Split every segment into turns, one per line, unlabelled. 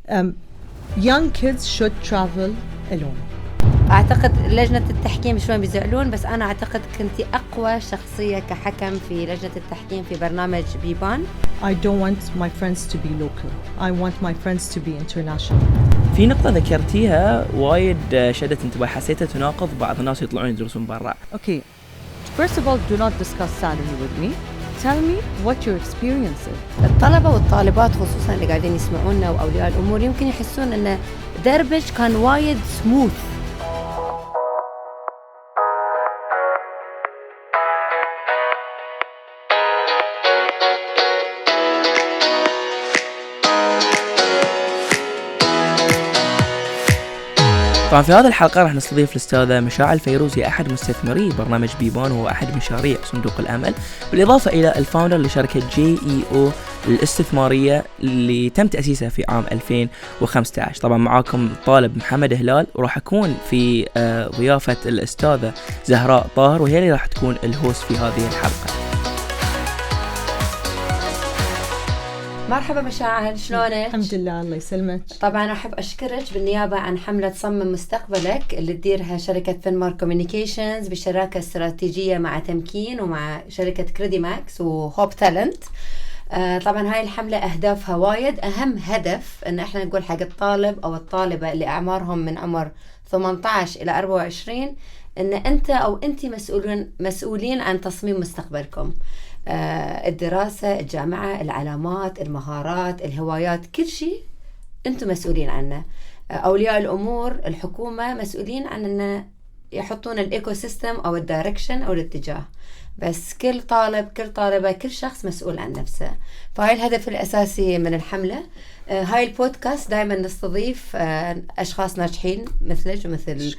young kids should travel alone.
أعتقد لجنة التحكيم شوي بيزعلون، بس أنا أعتقد كنتي أقوى شخصية كحكم في لجنة التحكيم في برنامج بيبان.
I don't want my friends to be local. I want my friends to be international.
في نقطة ذكرتيها وايد شدت انتباهي، حسيتها تناقض بعض الناس يطلعون يدرسون برا.
Okay, first of all, do not discuss salary with me. Tell me what your experience is.
الطلبة والطالبات خصوصاً اللي قاعدين يسمعونا وأولياء الأمور يمكن يحسون أن دربج كان وايد سموث.
طبعا في هذه الحلقة راح نستضيف الأستاذة مشاعل فيروز، هي أحد مستثمري برنامج بيبان وهو أحد مشاريع صندوق الأمل، بالإضافة إلى الفاوندر لشركة JEO الاستثمارية اللي تم تأسيسها في عام 2015. طبعا معاكم طالب محمد هلال، وراح أكون في ضيافة الأستاذة زهراء طاهر، وهي اللي راح تكون الهوست في هذه الحلقة.
مرحبا مشاعل، شلونك؟
الحمد لله، الله يسلمك.
طبعا أحب أشكرك بالنيابة عن حملة صمم مستقبلك اللي تديرها شركة مارك كوميونيكيشنس بشراكة استراتيجية مع تمكين ومع شركة كريدي ماكس وهوب تالنت. طبعا هاي الحملة أهدافها وايد. أهم هدف أن احنا نقول حق الطالب أو الطالبة اللي أعمارهم من عمر 18 إلى 24 أن أنت أو أنت مسؤولين عن تصميم مستقبلكم. الدراسة، الجامعة، العلامات، المهارات، الهوايات، كل شيء أنتم مسؤولين عنه. أولياء الأمور، الحكومة مسؤولين عن أن يحطون الإيكو سيستم أو الدايركشن أو الاتجاه. بس كل طالب، كل طالبة، كل شخص مسؤول عن نفسه. فهاي الهدف الأساسي من الحملة. هاي البودكاست دائما نستضيف أشخاص ناجحين مثلك ومثل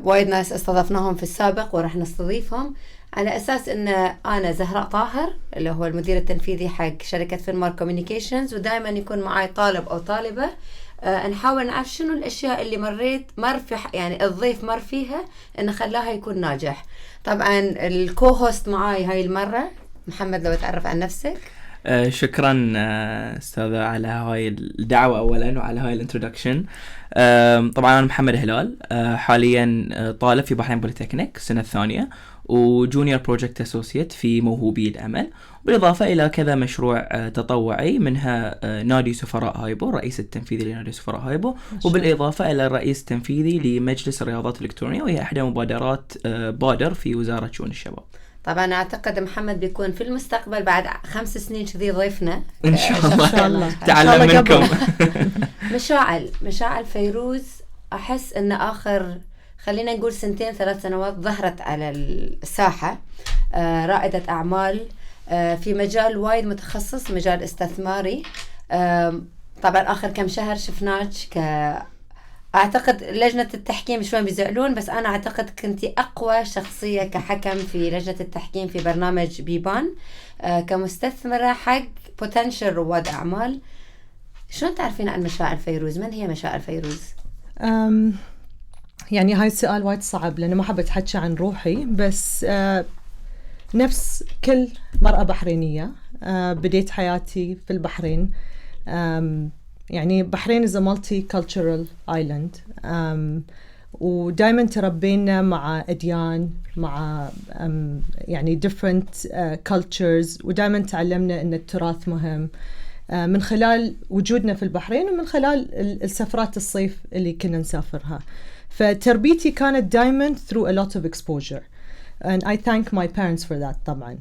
وايد ناس استضفناهم في السابق ورح نستضيفهم على أساس أن أنا زهراء طاهر اللي هو المدير التنفيذي حق شركة مارك كوميونيكيشنس، ودائما يكون معي طالب أو طالبة نحاول نعرف شنو الأشياء اللي يعني الضيف مر فيها إن خلاها يكون ناجح. طبعا الكو-هوست معاي هاي المرة محمد، لو تعرف عن نفسك.
شكرا أستاذة على هاي الدعوة أولا وعلى هاي الانترودكشن. طبعا أنا محمد هلال، حاليا طالب في البحرين بوليتكنك السنة الثانية، وجونيور بروجكت أسوسيت في موهوبي الأمل، بالإضافة إلى كذا مشروع تطوعي، منها نادي سفراء هايبو، الرئيس التنفيذي لنادي سفراء هايبو، وبالإضافة إلى الرئيس التنفيذي لمجلس الرياضات الإلكترونية، وهي إحدى مبادرات بادر في وزارة شؤون الشباب.
طبعا أعتقد محمد بيكون في المستقبل بعد 5 سنين كذي ضيفنا
إن شاء الله. تعلم منكم.
مشاعل فيروز، أحس أن آخر خلينا نقول 2-3 سنوات ظهرت على الساحة، رائدة أعمال في مجال وايد متخصص، مجال استثماري. طبعا آخر كم شهر شفناك أعتقد لجنة التحكيم شوي بيزعلون، بس أنا أعتقد كنتي أقوى شخصية كحكم في لجنة التحكيم في برنامج بيبان كمستثمرة حق بوتنشل رواد أعمال. شلون تعرفين عن مشاعل فيروز؟ من هي مشاعل فيروز؟
يعني هاي السؤال وايد صعب لأنه ما حابة أتحكي عن روحي، بس نفس كل مرأة بحرينية بديت حياتي في البحرين. يعني بحرين is a multicultural island، ودائما تربينا مع أديان، مع يعني different cultures، ودائما تعلمنا أن التراث مهم من خلال وجودنا في البحرين ومن خلال السفرات الصيف اللي كنا نسافرها. فتربيتي كانت دائما through a lot of exposure and I thank my parents for that. طبعا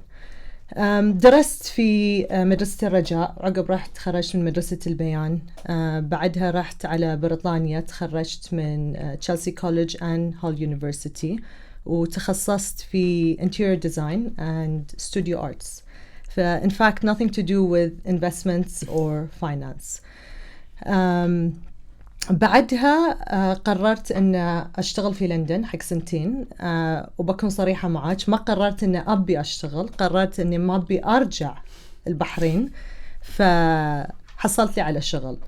درست في مدرسة الرجاء، عقب رحت تخرجت من مدرسة البيان، بعدها رحت على بريطانيا، تخرجت من تشيلسي كوليدج and هال يونيفرسيتي، وتخصصت في interior design and studio arts. in fact nothing to do with investments or finance. بعدها قررت أن أشتغل في لندن حق 2 سنين، وبكون صريحة معاك، ما قررت أن أبي أشتغل، قررت أني ما أبي أرجع البحرين، فحصلت لي على شغل.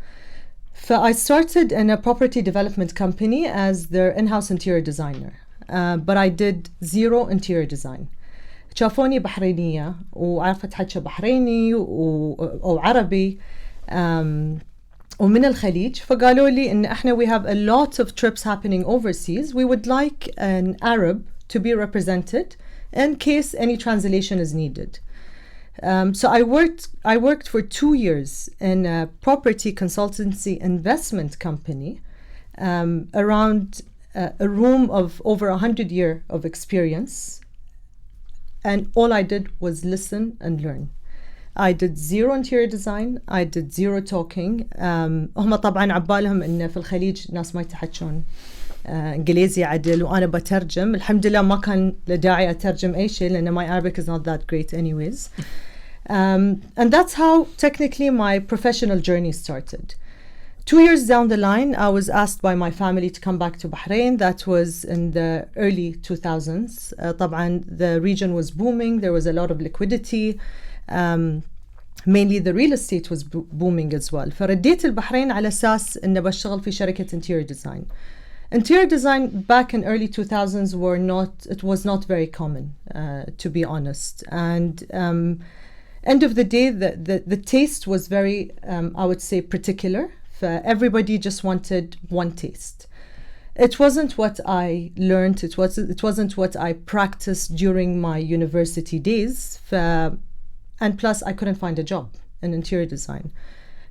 I started in a property development company as their in-house interior designer, but I did 0 interior design. شافوني بحرينية وعرفت حكي بحريني أو عربي، ومن الخليج. فقالوا لي إن إحنا we have a lot of trips happening overseas. We would like an Arab to be represented in case any translation is needed. So I worked for 2 years in a property consultancy investment company around a room of over 100 years of experience. And all I did was listen and learn. I did zero interior design. I did zero talking. هم طبعا عبالهم إن في الخليج ناس ما يتحدثون إنجليزي عدل وأنا بترجم. الحمد لله ما كان لداعي أترجم أي شيء لأن my Arabic is not that great anyways. And that's how technically my professional journey started. 2 years down the line, I was asked by my family to come back to Bahrain. That was in the early 2000s. طبعا the region was booming. There was a lot of liquidity. Mainly the real estate was booming as well. فرديت البحرين على أساس إن بشتغل في شركة interior design. Interior design back in early 2000s was not very common, to be honest. And end of the day, the taste was very, I would say, particular. Everybody just wanted one taste. It wasn't what I learned. It wasn't what I practiced during my university days. And plus, I couldn't find a job in interior design.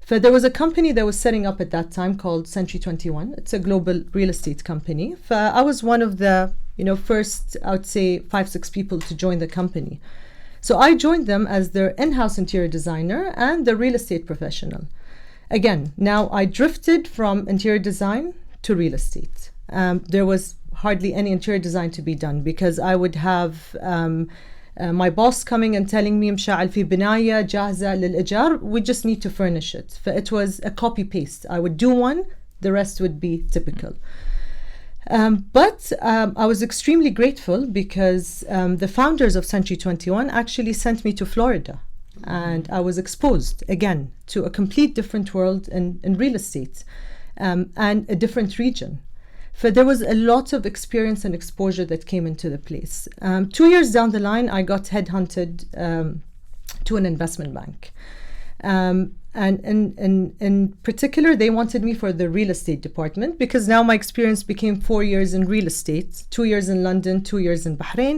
There was a company that was setting up at that time called Century 21. It's a global real estate company. I was one of the first, I would say, 5-6 people to join the company. So I joined them as their in-house interior designer and the real estate professional. Again, now I drifted from interior design to real estate. There was hardly any interior design to be done because I would have my boss coming and telling me مشاعل في بناية جاهزة للإيجار, we just need to furnish it. It was a copy paste. I would do one, the rest would be typical. But I was extremely grateful because the founders of Century 21 actually sent me to Florida. And I was exposed again to a complete different world in real estate and a different region. There was a lot of experience and exposure that came into the place. 2 years down the line, I got headhunted to an investment bank. And in particular, they wanted me for the real estate department because now my experience became 4 years in real estate, 2 years in London, 2 years in Bahrain.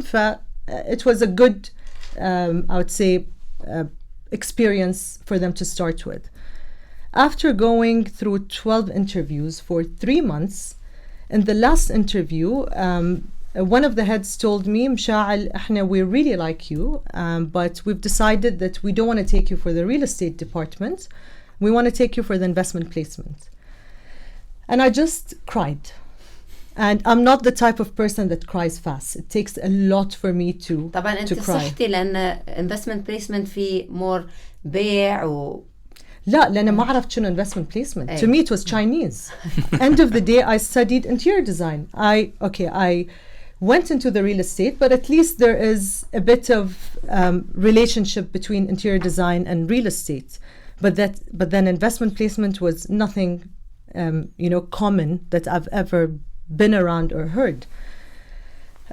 It was a good, I would say, experience for them to start with. After going through 12 interviews for 3 months, in the last interview, one of the heads told me, مشاعل, we really like you, but we've decided that we don't want to take you for the real estate department. We want to take you for the investment placement. And I just cried. And I'm not the type of person that cries fast. It takes a lot for me to
طبعا أنت صحتي لأن investment placement في more بيع
لا لأن ما عرفت شنو investment placement. To me it was Chinese. End of the day I studied interior design. I went into the real estate, but at least there is a bit of relationship between interior design and real estate. But then investment placement was nothing common that I've ever been around or heard.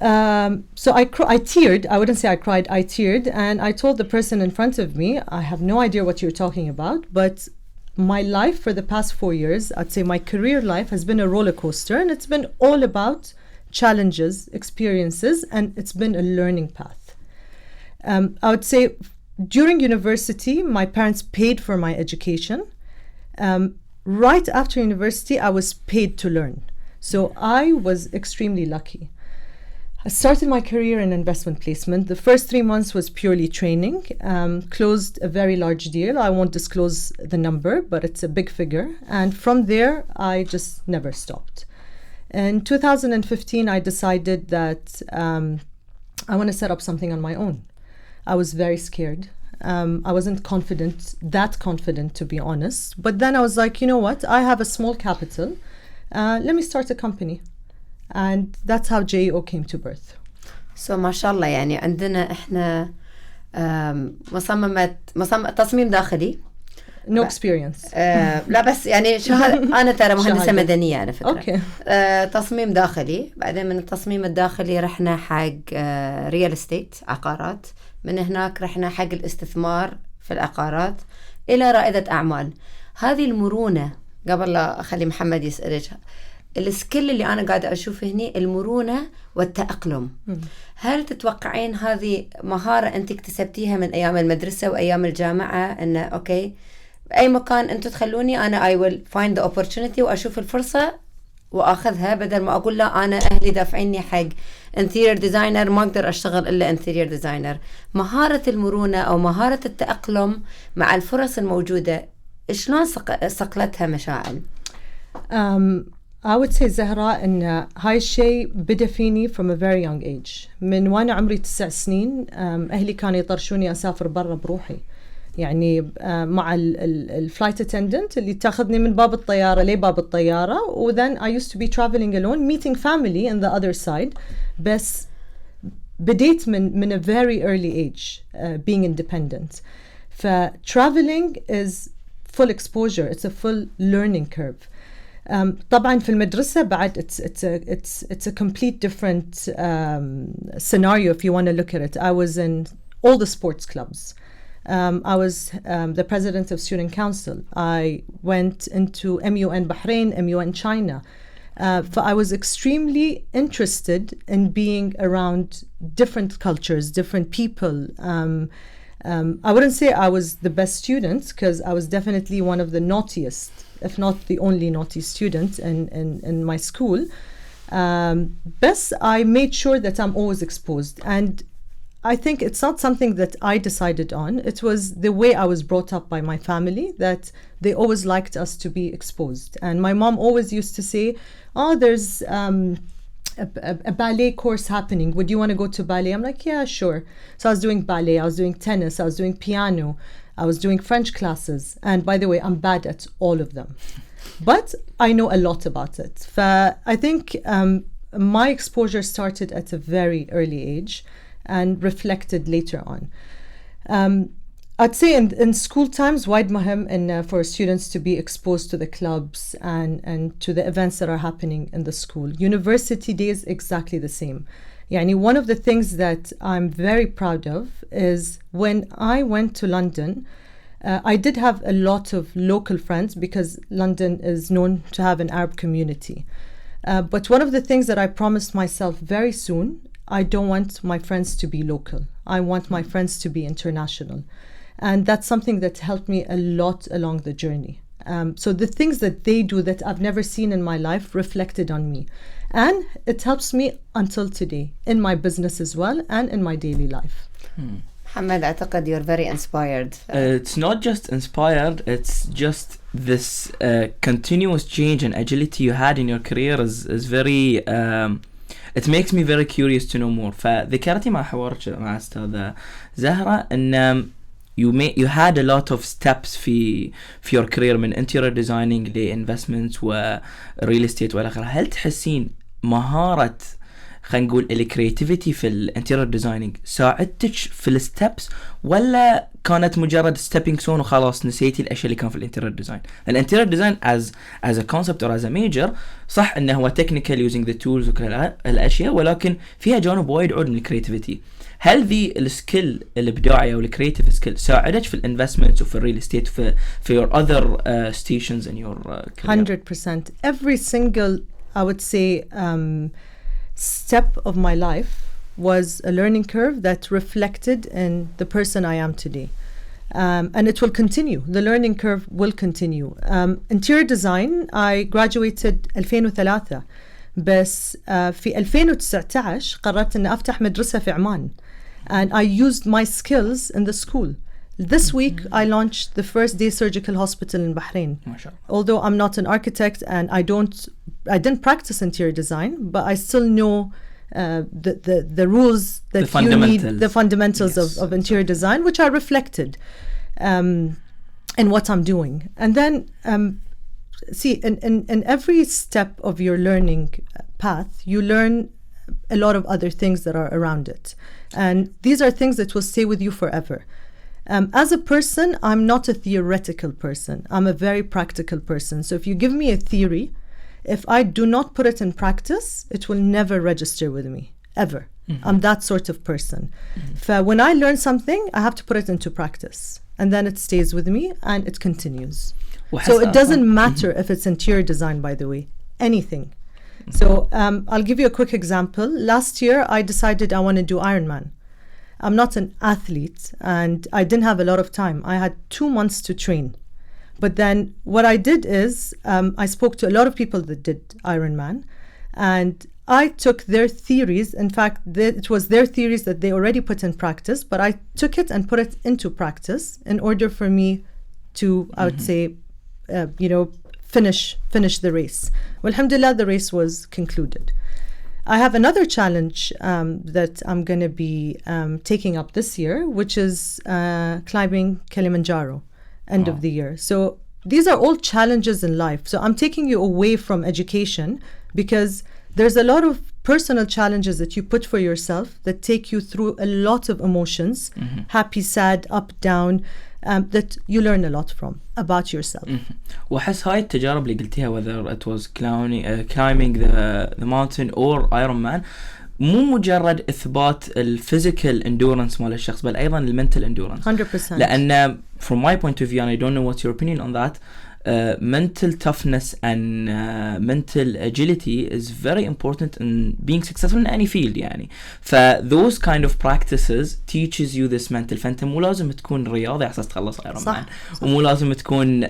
So I teared. I wouldn't say I cried, I teared, and I told the person in front of me, I have no idea what you're talking about, but my life for the past 4 years, I'd say my career life has been a roller coaster, and it's been all about challenges, experiences, and it's been a learning path. I would say during university, my parents paid for my education. Right after university, I was paid to learn. So I was extremely lucky. I started my career in investment placement. The first 3 months was purely training, closed a very large deal. I won't disclose the number, but it's a big figure. And from there, I just never stopped. In 2015, I decided that I want to set up something on my own. I was very scared. I wasn't that confident, to be honest. But then I was like, you know what? I have a small capital. Let me start a company. And that's how JEO came to birth.
So ما شاء الله يعني عندنا احنا تصميم داخلي.
No experience.
لا بس يعني أنا ترى مهندسة مدنية على فكرة.
Okay.
تصميم داخلي، بعدين من التصميم الداخلي رحنا حق ريال استيت عقارات، من هناك رحنا حق الاستثمار في العقارات إلى رائدة أعمال. هذه المرونة قبل لا أخلي محمد يسألك، السكيل اللي أنا قاعدة أشوفه هني المرونة والتأقلم. هل تتوقعين هذه مهارة أنت اكتسبتيها من أيام المدرسة وأيام الجامعة، أنه أوكي بأي مكان أنتوا تخلوني أنا I will find the opportunity وأشوف الفرصة وأخذها، بدل ما أقول لا أنا أهلي دافعيني حق interior designer ما أقدر أشتغل إلا interior designer. مهارة المرونة أو مهارة التأقلم مع الفرص الموجودة شلون صقلتها مشاعل؟
I would say زهراء إن هاي الشيء بدأ فيني from a very young age. من وأنا عمري 9 سنين أهلي كانوا يطرشوني أسافر برا بروحي، يعني مع الفلايت اتندنت اللي تاخذني من باب الطيارة لباب الطيارة. then I used to be traveling alone, meeting family in the other side. بس بديت من a very early age being independent. traveling is full exposure, it's a full learning curve. طبعا في المدرسة بعد it's a complete different scenario if you want to look at it. I was in all the sports clubs. I was the president of student council. I went into MUN Bahrain, MUN China. I was extremely interested in being around different cultures, different people. I wouldn't say I was the best student, because I was definitely one of the naughtiest, if not the only naughty student in my school. But I made sure that I'm always exposed. And I think it's not something that I decided on. It was the way I was brought up by my family, that they always liked us to be exposed. And my mom always used to say, oh, there's a ballet course happening. Would you want to go to ballet? I'm like, yeah, sure. So I was doing ballet, I was doing tennis, I was doing piano, I was doing French classes. And by the way, I'm bad at all of them. But I know a lot about it. I think my exposure started at a very early age and reflected later on. I'd say in school times, wide مهم for students to be exposed to the clubs and to the events that are happening in the school. University days, exactly the same. Yani one of the things that I'm very proud of is when I went to London, I did have a lot of local friends because London is known to have an Arab community. But one of the things that I promised myself very soon, I don't want my friends to be local. I want my friends to be international. And that's something that helped me a lot along the journey. So the things that they do that I've never seen in my life reflected on me. And it helps me until today, in my business as well, and in my daily life.
محمد, أعتقد you're very inspired.
It's not just inspired, it's just this continuous change and agility you had in your career is very... it makes me very curious to know more. فذكرتي مع حوارك مع الأستاذة زهراء أن you had a lot of steps في your career من interior designing ل investments و real estate وإلى آخره. هل تحسين مهارة خلينا نقول الكرياتيفيتي في الانتيريور ديزايننج ساعدتك في الستبس، ولا كانت مجرد ستيبينج ستون وخلاص نسيتي الاشياء اللي كان في الانتيريور ديزاين؟ الانتيريور ديزاين as a concept or as a major صح انه هو technical using the tools وكل الاشياء، ولكن فيها جانب وايد عود من الكرياتيفيتي. هل ذي السكيل الابداعي او الكرياتيف سكيل ساعدك في الانفستمنت وفي الريل استيت في your other stations in your career؟
100%. Every single, I would say, step of my life was a learning curve that reflected in the person I am today. And it will continue. The learning curve will continue. Interior design, I graduated 2003. بس في 2019 قررت أن أفتح مدرسة في عمان. And I used my skills in the school. This week, I launched the first day surgical hospital in Bahrain. Although I'm not an architect and I didn't practice interior design, but I still know the rules that you need, the fundamentals of interior design, which are reflected in what I'm doing. And then, see, in every step of your learning path, you learn a lot of other things that are around it. And these are things that will stay with you forever. As a person, I'm not a theoretical person. I'm a very practical person. So if you give me a theory, if I do not put it in practice, it will never register with me, ever. I'm that sort of person. When I learn something, I have to put it into practice. And then it stays with me and it continues. So it doesn't matter if it's interior design, by the way, anything. So I'll give you a quick example. Last year, I decided I want to do Ironman. I'm not an athlete and I didn't have a lot of time. I had 2 months to train. But then what I did is I spoke to a lot of people that did Ironman, and I took their theories. In fact, it was their theories that they already put in practice, but I took it and put it into practice in order for me to, I would say, finish the race. Well, alhamdulillah, the race was concluded. I have another challenge that I'm going to be taking up this year, which is climbing Kilimanjaro, end of the year. So these are all challenges in life. So I'm taking you away from education because there's a lot of personal challenges that you put for yourself that take you through a lot of emotions, happy, sad, up, down, that you learn a lot from about yourself.
وأحس هاي التجارب اللي قلتيها whether it was climbing the mountain or Ironman مو مجرد إثبات الفيزيكال endurance مال الشخص بل أيضا المنتل endurance
100%.
لأن from my point of view and I don't know what's your opinion on that, mental toughness and mental agility is very important in being successful in any field يعني. those kind of practices teaches you this mental. فأنت مو لازم تكون رياضي على أساس تخلص Ironman ومو لازم تكون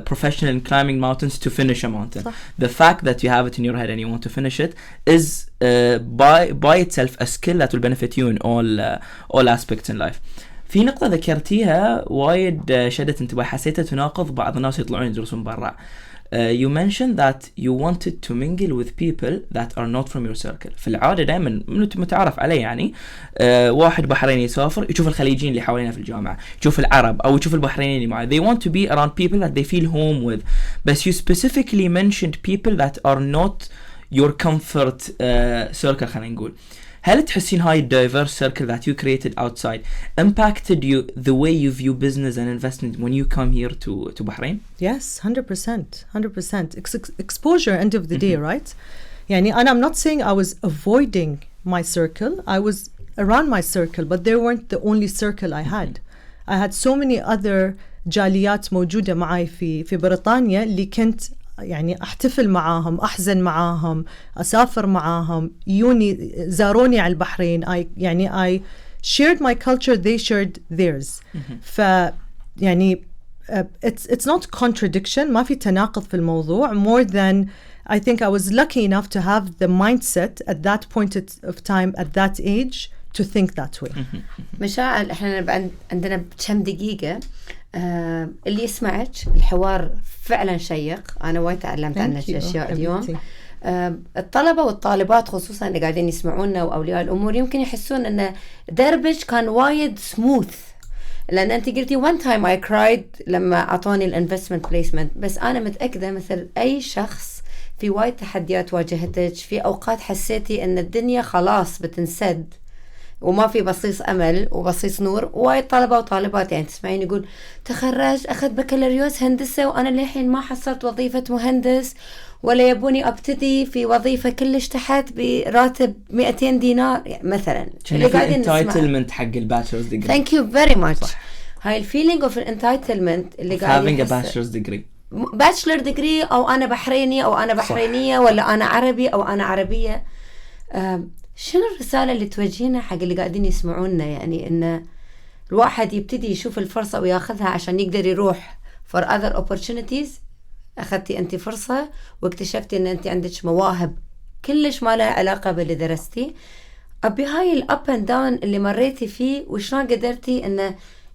professional in climbing mountains to finish a mountain.
صح.
The fact that you have it in your head and you want to finish it is by itself a skill that will benefit you in all aspects in life. في نقطة ذكرتيها وايد شدت انتباهي، حسيتها تناقض بعض الناس يطلعون يدرسون برا. You mentioned that you wanted to mingle with people that are not from your circle. في العادة دائما متعارف عليه يعني واحد بحريني يسافر يشوف الخليجيين اللي حوالينا في الجامعة، يشوف العرب أو يشوف البحرينيين اللي معه. They want to be around people that they feel home with. But you specifically mentioned people that are not your comfort circle خلينا نقول. هل تحسين هاي diverse circle that you created outside impacted you the way you view business and investment when you come here to Bahrain?
Yes, 100%. Exposure end of the day, right? يعني I'm not saying I was avoiding my circle. I was around my circle, but they weren't the only circle I had. I had so many other جاليات موجودة معي في بريطانيا اللي كنت يعني أحتفل معاهم، أحزن معاهم، أسافر معاهم، يوني زاروني على البحرين. I shared my culture, they shared theirs. يعني it's not contradiction، ما في تناقض في الموضوع. More than I think I was lucky enough to have the mindset at that point of time, at that age, to think that way.
مشاعل، احنا عندنا كم دقيقة. اللي يسمعك الحوار فعلا شيق، أنا وايد تعلمت عنك أشياء اليوم. الطلبة والطالبات خصوصا اللي قاعدين يسمعونا وأولياء الأمور يمكن يحسون أن دربك كان وايد سموث، لأن أنت قلتي one time I cried لما أعطوني الانفستمنت بليسمنت. بس أنا متأكدة مثل أي شخص في وايد تحديات واجهتك، في أوقات حسيتي أن الدنيا خلاص بتنسد وما في بصيص أمل وبصيص نور. وايد طلبة وطالبات يعني تسمعين يقول تخرج أخذ بكالوريوس هندسة وأنا للحين ما حصلت وظيفة مهندس، ولا يبوني أبتدي في وظيفة كلش تحت براتب 200 دينار يعني مثلا.
اللي قاعدين نسمع entitlement حق الباتشلرز ديجري.
Thank you very much. هاي الفيلينج اوف entitlement اللي قاعدين
having a bachelor's degree.
bachelor degree أو أنا بحريني أو أنا بحرينية ولا أنا عربي أو أنا عربية. شنو الرسالة اللي توجهنا حق اللي قاعدين يسمعونا؟ يعني إن الواحد يبتدي يشوف الفرصة وياخذها عشان يقدر يروح for other opportunities. أخذتي أنت فرصة واكتشفتي إن أنت عندك مواهب كلش ما لها علاقة باللي درستي. أبي هاي الأب and down اللي مريتي فيه وشلون قدرتي إن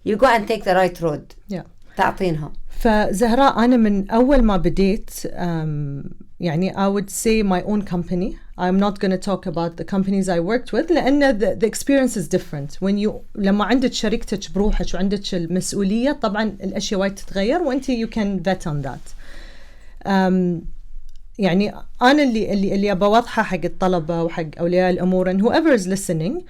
you go and take the right road تعطينهم.
فزهراء أنا من أول ما بديت يعني I would say my own company. I'm not going to talk about the companies I worked with لأن the experience is different. لما عندك شركتك بروحك وعندك المسؤولية طبعا الأشياء وايد تتغير وأنت you can bet on that. يعني أنا اللي أبغى واضحة حق الطلبة وحق أولياء الأمور and whoever is listening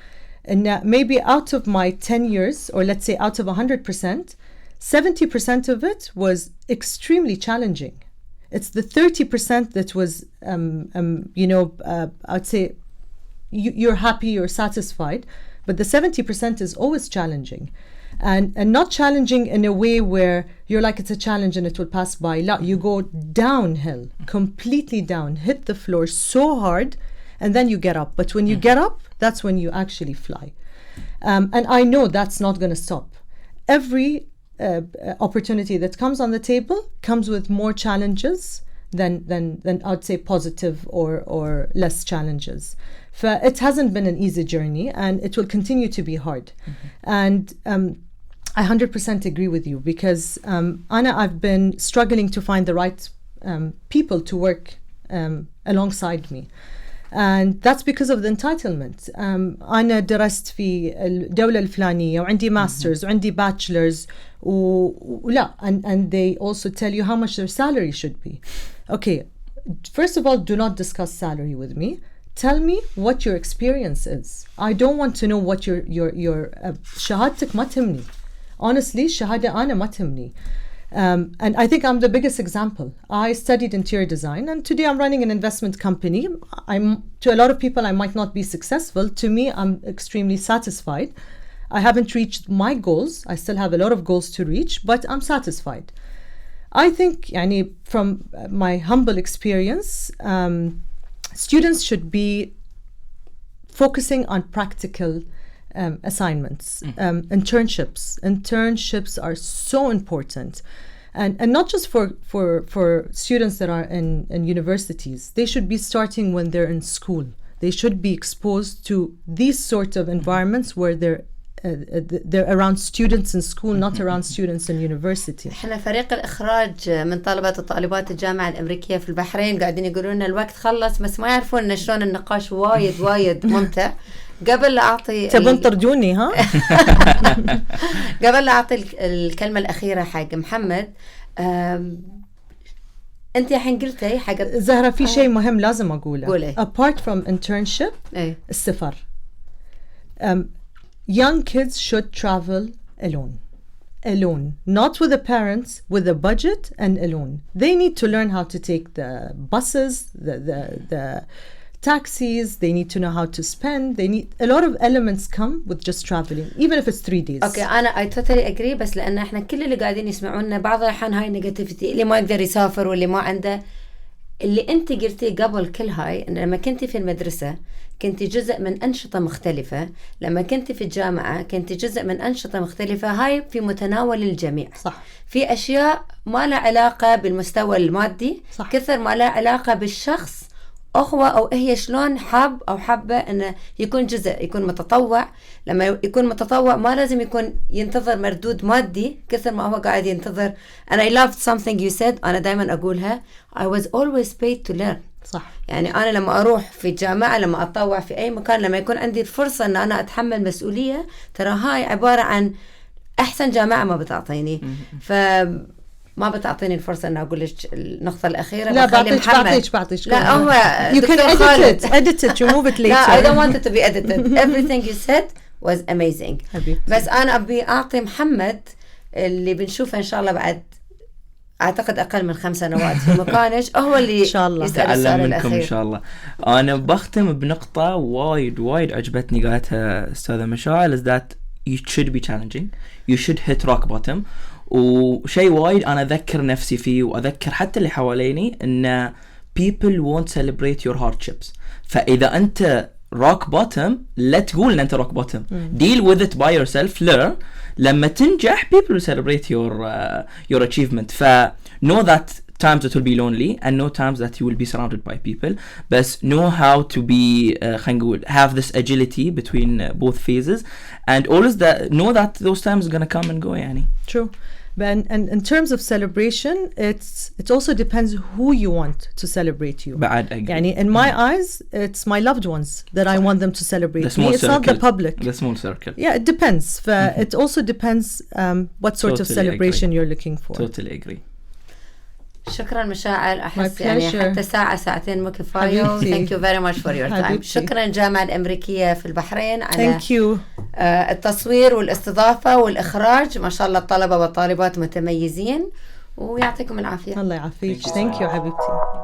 إن maybe out of my 10 years or let's say out of 100%, 70% of it was extremely challenging. It's the 30% that was, I'd say you're happy, you're satisfied, but the 70% is always challenging. and not challenging in a way where you're like, it's a challenge and it will pass by. لا, you go downhill, completely down, hit the floor so hard, and then you get up. But when you get up, that's when you actually fly. And I know that's not going to stop. Every opportunity that comes on the table comes with more challenges than I'd say positive or less challenges. It hasn't been an easy journey, and it will continue to be hard. And I 100% agree with you, because Anna, I've been struggling to find the right people to work alongside me. And that's because of the entitlement. أنا درست في الدولة الفلانية وعندي masters وعندي bachelors ولا and they also tell you how much their salary should be. Okay, first of all, do not discuss salary with me. Tell me what your experience is. I don't want to know what your شهادتك ما تهمني. Honestly, شهادة أنا ما تهمني. And I think I'm the biggest example. I studied interior design, and today I'm running an investment company. To a lot of people, I might not be successful. To me, I'm extremely satisfied. I haven't reached my goals. I still have a lot of goals to reach, but I'm satisfied. I think, يعني, from my humble experience, students should be focusing on practical assignments, internships are so important, and not just for students that are in universities. They should be starting when they're in school. They should be exposed to these sort of environments where they're around students in school, not around students in university.
احنا فريق الإخراج من طلبات وطالبات الجامعة الأمريكية في البحرين قاعدين يقولون لنا الوقت خلص، بس ما يعرفون إن شلون النقاش وايد ممتع. قبل لا أعطي
تبون ترجوني ها؟
قبل لا أعطي الكلمة الأخيرة حق محمد، أنت الحين قلتي حق
زهرة في شيء مهم لازم أقوله.
قولي.
Apart from internship، السفر. Young kids should travel alone, not with the parents, with a budget, and alone. They need to learn how to take the buses, the taxis. They need to know how to spend. They need a lot of elements come with just traveling, even if it's 3 days.
Okay, أنا I totally agree. بس لأن إحنا كل اللي قاعدين يسمعونا بعض الأحيان هاي نيجاتيفيتي، اللي ما يقدر يسافر واللي ما عنده. اللي أنت قلتيه قبل كل هاي، إن لما كنتي في المدرسة كنت جزء من أنشطة مختلفة، لما كنت في الجامعة كنت جزء من أنشطة مختلفة. هاي في متناول الجميع.
صح.
في أشياء ما لها علاقة بالمستوى المادي،
صح.
كثر ما لها علاقة بالشخص، أخوة أو هي شلون حاب أو حابة إنه يكون جزء، يكون متطوع. لما يكون متطوع ما لازم يكون ينتظر مردود مادي كثر ما هو قاعد ينتظر. and I loved something you said. أنا دايما أقولها I was always paid to learn.
صح.
يعني أنا لما أروح في الجامعة، لما أتطوع في أي مكان، لما يكون عندي الفرصة أن أنا أتحمل مسؤولية، ترى هاي عبارة عن أحسن جامعة ما بتعطيني. ما بتعطيني الفرصة أن أقول لك النقطة الأخيرة.
لا بعطيك.
لا هو
you can edit it, remove it later.
لا I don't want it to be edited. Everything you said was amazing.
حبيبتي.
بس أنا أبي أعطي محمد اللي بنشوفه إن شاء الله بعد أعتقد أقل من 5 سنوات في مكانش، هو اللي
إن شاء الله
يسأل السؤال
منكم
الأخير.
إن شاء الله. أنا بختم بنقطة وايد عجبتني قالتها أستاذة مشاعل، is that you should be challenging, you should hit rock bottom. وشيء وايد أنا أذكر نفسي فيه وأذكر حتى اللي حواليني إن people won't celebrate your hardships. فإذا أنت rock bottom لا تقول إن أنت rock bottom. deal with it by yourself, learn. لما تنجح people will celebrate your achievement. know that times it will be lonely and no times that you will be surrounded by people, but know how to be have this agility between both phases, and always know that those times are gonna come and go. يعني.
True. But and in terms of celebration, it also depends who you want to celebrate you. يعني in my eyes, it's my loved ones that I want them to celebrate me. It's not the public.
The small circle.
Yeah, it depends. It also depends what sort of celebration you're looking for.
Totally agree.
شكرا مشاعل. أحس يعني حتى ساعتين مو كفاية. Thank you very much for your time. شكرا الجامعة الأمريكية في البحرين على التصوير والاستضافة والإخراج. ما شاء الله الطلبة والطالبات متميزين، ويعطيكم العافية.
الله يعافيك. Thank you حبيبتي.